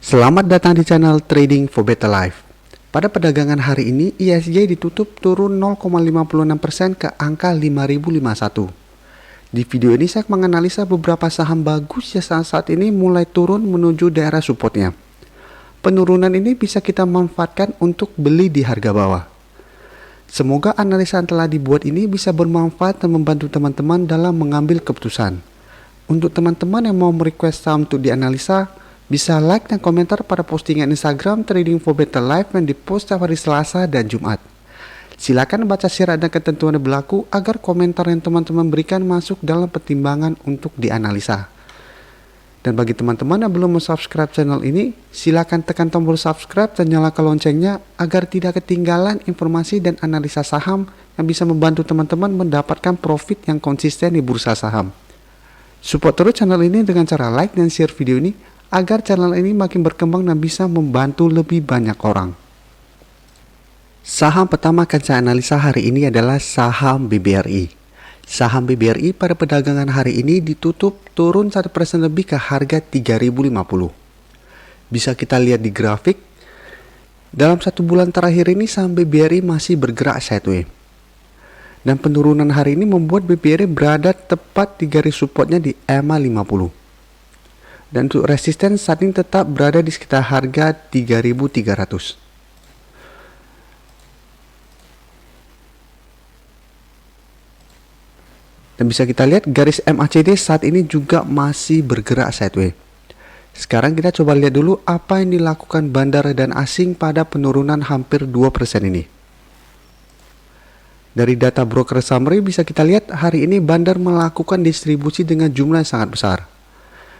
Selamat datang di channel Trading for Better Life. Pada perdagangan hari ini, ISG ditutup turun 0,56% ke angka 5051. Di video ini saya menganalisa beberapa saham bagus yang saat ini mulai turun menuju daerah supportnya. Penurunan ini bisa kita manfaatkan untuk beli di harga bawah. Semoga analisa yang telah dibuat ini bisa bermanfaat dan membantu teman-teman dalam mengambil keputusan. Untuk teman-teman yang mau merequest saham untuk dianalisa, bisa like dan komentar pada postingan Instagram Trading for Better Life yang dipost setiap hari Selasa dan Jumat. Silakan baca syarat dan ketentuan yang berlaku agar komentar yang teman-teman berikan masuk dalam pertimbangan untuk dianalisa. Dan bagi teman-teman yang belum subscribe channel ini, silakan tekan tombol subscribe dan nyalakan loncengnya agar tidak ketinggalan informasi dan analisa saham yang bisa membantu teman-teman mendapatkan profit yang konsisten di bursa saham. Support terus channel ini dengan cara like dan share video ini agar channel ini makin berkembang dan bisa membantu lebih banyak orang. Saham pertama akan saya analisa hari ini adalah saham BBRI. Saham BBRI pada perdagangan hari ini ditutup turun 1% lebih ke harga 3.050. Bisa kita lihat di grafik, dalam satu bulan terakhir ini saham BBRI masih bergerak sideways. Dan penurunan hari ini membuat BBRI berada tepat di garis supportnya di EMA 50. Dan untuk resisten saat ini tetap berada di sekitar harga 3.300. Dan bisa kita lihat garis MACD saat ini juga masih bergerak sideways. Sekarang kita coba lihat dulu apa yang dilakukan bandar dan asing pada penurunan hampir 2% ini. Dari data broker summary bisa kita lihat hari ini bandar melakukan distribusi dengan jumlah yang sangat besar.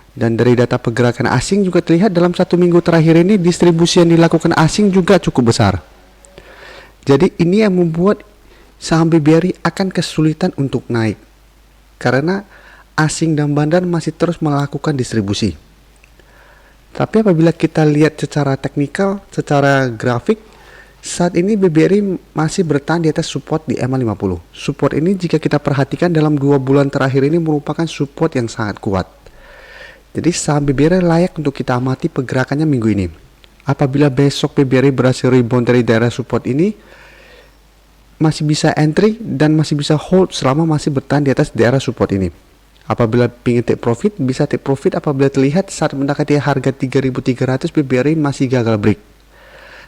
Dan dari data pergerakan asing juga terlihat dalam satu minggu terakhir ini distribusi yang dilakukan asing juga cukup besar. Jadi ini yang membuat saham BBRI akan kesulitan untuk naik. Karena asing dan bandar masih terus melakukan distribusi. Tapi apabila kita lihat secara teknikal, secara grafik, saat ini BBRI masih bertahan di atas support di EMA 50. Support ini jika kita perhatikan dalam 2 bulan terakhir ini merupakan support yang sangat kuat. Jadi saham BBRI layak untuk kita amati pergerakannya minggu ini. Apabila besok BBRI berhasil rebound dari daerah support ini, masih bisa entry dan masih bisa hold selama masih bertahan di atas daerah support ini. Apabila ingin take profit, bisa take profit apabila terlihat saat mendekati harga 3.300 BBRI masih gagal break.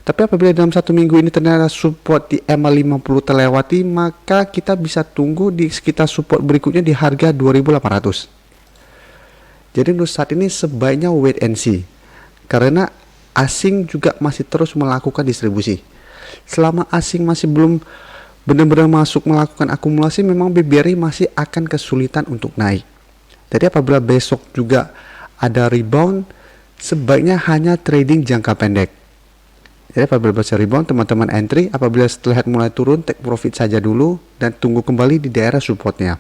Tapi apabila dalam satu minggu ini ternyata support di EMA 50 terlewati, maka kita bisa tunggu di sekitar support berikutnya di harga 2.800. Jadi untuk saat ini sebaiknya wait and see, karena asing juga masih terus melakukan distribusi. Selama asing masih belum benar-benar masuk melakukan akumulasi, memang BBRI masih akan kesulitan untuk naik. Jadi apabila besok juga ada rebound, sebaiknya hanya trading jangka pendek. Jadi apabila bisa rebound, teman-teman entry. Apabila terlihat mulai turun, take profit saja dulu dan tunggu kembali di daerah supportnya.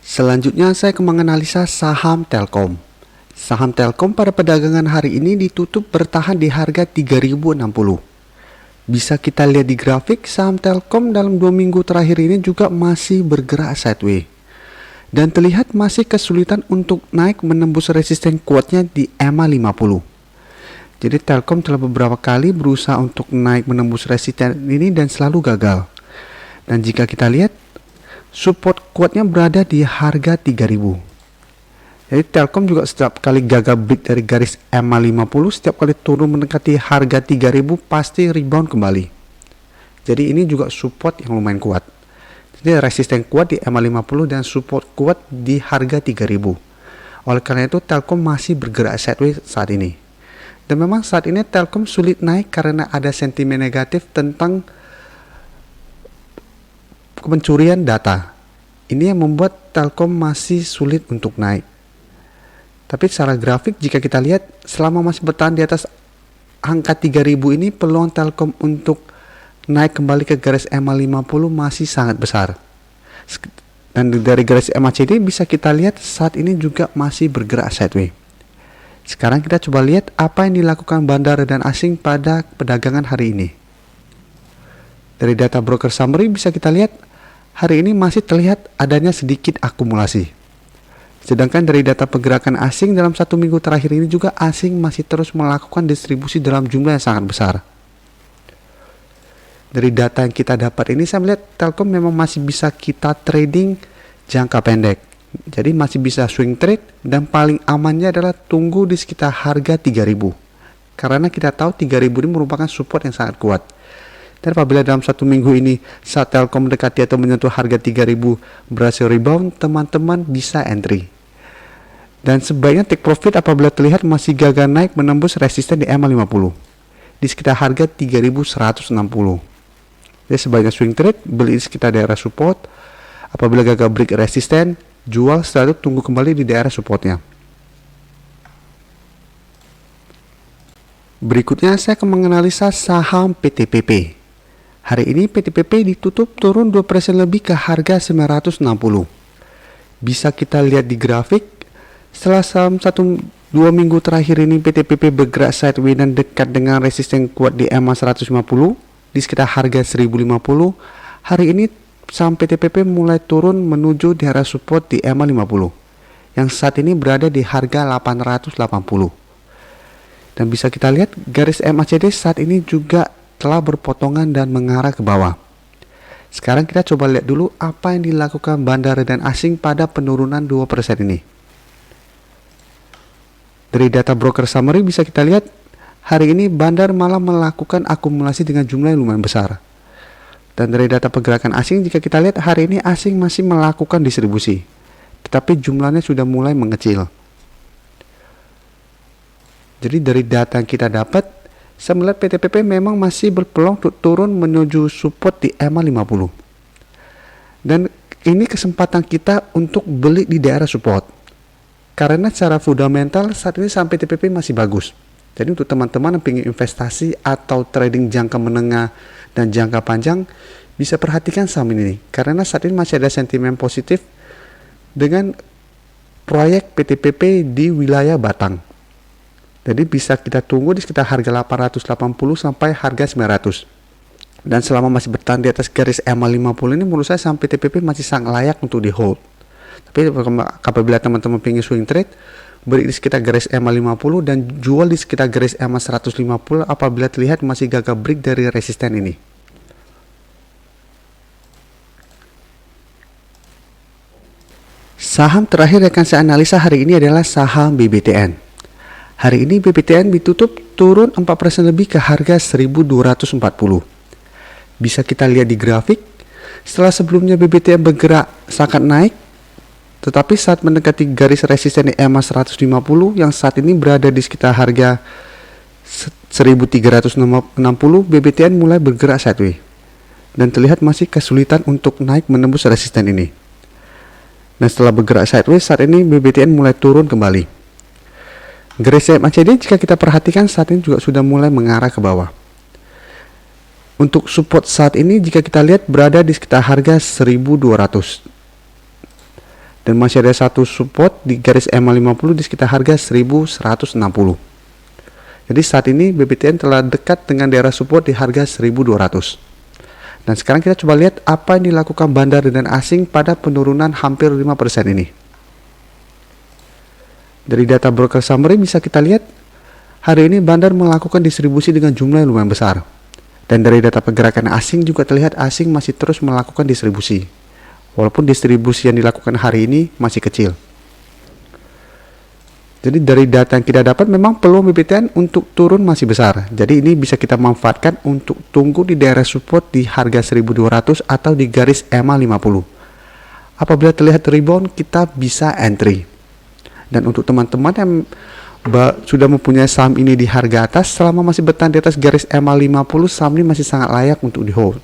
Selanjutnya saya akan menganalisa saham Telkom. Saham Telkom pada perdagangan hari ini ditutup bertahan di harga 3.060. Bisa kita lihat di grafik, saham Telkom dalam 2 minggu terakhir ini juga masih bergerak sideways. Dan terlihat masih kesulitan untuk naik menembus resisten kuatnya di EMA 50. Jadi Telkom telah beberapa kali berusaha untuk naik menembus resisten ini dan selalu gagal. Dan jika kita lihat, support kuatnya berada di harga 3.000. Jadi Telkom juga setiap kali gagal break dari garis EMA 50, setiap kali turun mendekati harga 3.000 pasti rebound kembali. Jadi ini juga support yang lumayan kuat. Jadi resisten kuat di EMA 50 dan support kuat di harga 3.000. Oleh karena itu Telkom masih bergerak sideways saat ini. Dan memang saat ini Telkom sulit naik karena ada sentimen negatif tentang pencurian data. Ini yang membuat Telkom masih sulit untuk naik. Tapi secara grafik jika kita lihat selama masih bertahan di atas angka 3.000 ini, peluang Telkom untuk naik kembali ke garis EMA 50 masih sangat besar. Dan dari garis MACD bisa kita lihat saat ini juga masih bergerak sideways. Sekarang kita coba lihat apa yang dilakukan bandar dan asing pada perdagangan hari ini. Dari data broker summary bisa kita lihat hari ini masih terlihat adanya sedikit akumulasi. Sedangkan dari data pergerakan asing dalam satu minggu terakhir ini juga asing masih terus melakukan distribusi dalam jumlah yang sangat besar. Dari data yang kita dapat ini saya melihat Telkom memang masih bisa kita trading jangka pendek. Jadi masih bisa swing trade dan paling amannya adalah tunggu di sekitar harga 3000. Karena kita tahu 3000 ini merupakan support yang sangat kuat. Dan apabila dalam satu minggu ini saat Telkom mendekati atau menyentuh harga 3000 berhasil rebound, teman-teman bisa entry. Dan sebaiknya take profit apabila terlihat masih gagal naik menembus resisten di EMA 50 di sekitar harga 3160. Jadi sebaiknya swing trade, beli di sekitar daerah support. Apabila gagal break resisten, jual, setelah itu tunggu kembali di daerah supportnya. Berikutnya saya akan menganalisa saham PTPP. Hari ini PTPP ditutup turun 2% lebih ke harga 960. Bisa kita lihat di grafik, setelah 1-2 minggu terakhir ini PTPP bergerak sideways dan dekat dengan resisten kuat di EMA 150 di sekitar harga 1050. Hari ini saham PTPP mulai turun menuju daerah support di EMA 50 yang saat ini berada di harga 880. Dan bisa kita lihat garis MACD saat ini juga telah berpotongan dan mengarah ke bawah. Sekarang kita coba lihat dulu apa yang dilakukan bandara dan asing pada penurunan 2% ini. Dari data broker summary bisa kita lihat hari ini bandar malah melakukan akumulasi dengan jumlah yang lumayan besar. Dan dari data pergerakan asing jika kita lihat hari ini asing masih melakukan distribusi, tetapi jumlahnya sudah mulai mengecil. Jadi dari data yang kita dapat, saya melihat PTPP memang masih berpeluang untuk turun menuju support di EMA 50. Dan ini kesempatan kita untuk beli di daerah support. Karena secara fundamental saat ini saham PTPP masih bagus. Jadi untuk teman-teman yang ingin investasi atau trading jangka menengah dan jangka panjang, bisa perhatikan saham ini. Karena saat ini masih ada sentimen positif dengan proyek PTPP di wilayah Batang. Jadi bisa kita tunggu di sekitar harga 880 sampai harga 900. Dan selama masih bertahan di atas garis EMA 50 ini menurut saya saham PTPP masih sangat layak untuk di hold. Tapi apabila teman-teman ingin swing trade, beri di sekitar garis EMA 50 dan jual di sekitar garis EMA 150 apabila terlihat masih gagal break dari resisten ini. Saham terakhir yang akan saya analisa hari ini adalah saham BBTN. Hari ini BBTN ditutup turun 4% lebih ke harga 1240. Bisa kita lihat di grafik, setelah sebelumnya BBTN bergerak sangat naik, tetapi saat mendekati garis resisten di EMA 150 yang saat ini berada di sekitar harga 1360, BBTN mulai bergerak sideways dan terlihat masih kesulitan untuk naik menembus resisten ini. Dan setelah bergerak sideways, saat ini BBTN mulai turun kembali. Garis MACD jika kita perhatikan saat ini juga sudah mulai mengarah ke bawah. Untuk support saat ini jika kita lihat berada di sekitar harga 1200. Dan masih ada satu support di garis EMA 50 di sekitar harga 1160. Jadi saat ini BBTN telah dekat dengan daerah support di harga 1200. Dan sekarang kita coba lihat apa yang dilakukan bandar dan asing pada penurunan hampir 5% ini. Dari data broker summary bisa kita lihat hari ini bandar melakukan distribusi dengan jumlah yang lumayan besar. Dan dari data pergerakan asing juga terlihat asing masih terus melakukan distribusi. Walaupun distribusi yang dilakukan hari ini masih kecil. Jadi dari data yang kita dapat memang peluang BBTN untuk turun masih besar. Jadi ini bisa kita manfaatkan untuk tunggu di daerah support di harga 1200 atau di garis EMA 50. Apabila terlihat rebound kita bisa entry. Dan untuk teman-teman yang sudah mempunyai saham ini di harga atas, selama masih bertahan di atas garis EMA 50, saham ini masih sangat layak untuk di hold.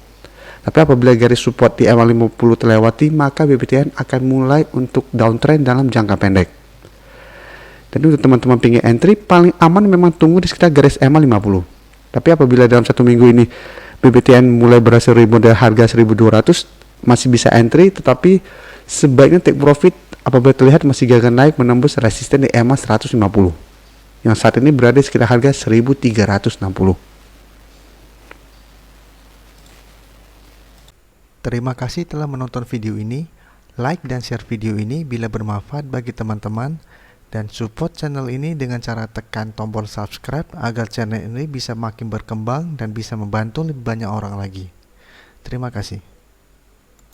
Tapi apabila garis support di EMA 50 terlewati, maka BBTN akan mulai untuk downtrend dalam jangka pendek. Dan untuk teman-teman ingin entry, paling aman memang tunggu di sekitar garis EMA 50. Tapi apabila dalam satu minggu ini BBTN mulai berhasil rebound dari harga 1200, masih bisa entry, tetapi sebaiknya take profit apabila terlihat masih gagal naik menembus resisten di EMA 150 yang saat ini berada di sekitar harga 1360. Terima kasih telah menonton video ini. Like dan share video ini bila bermanfaat bagi teman-teman, dan support channel ini dengan cara tekan tombol subscribe agar channel ini bisa makin berkembang dan bisa membantu lebih banyak orang lagi. Terima kasih.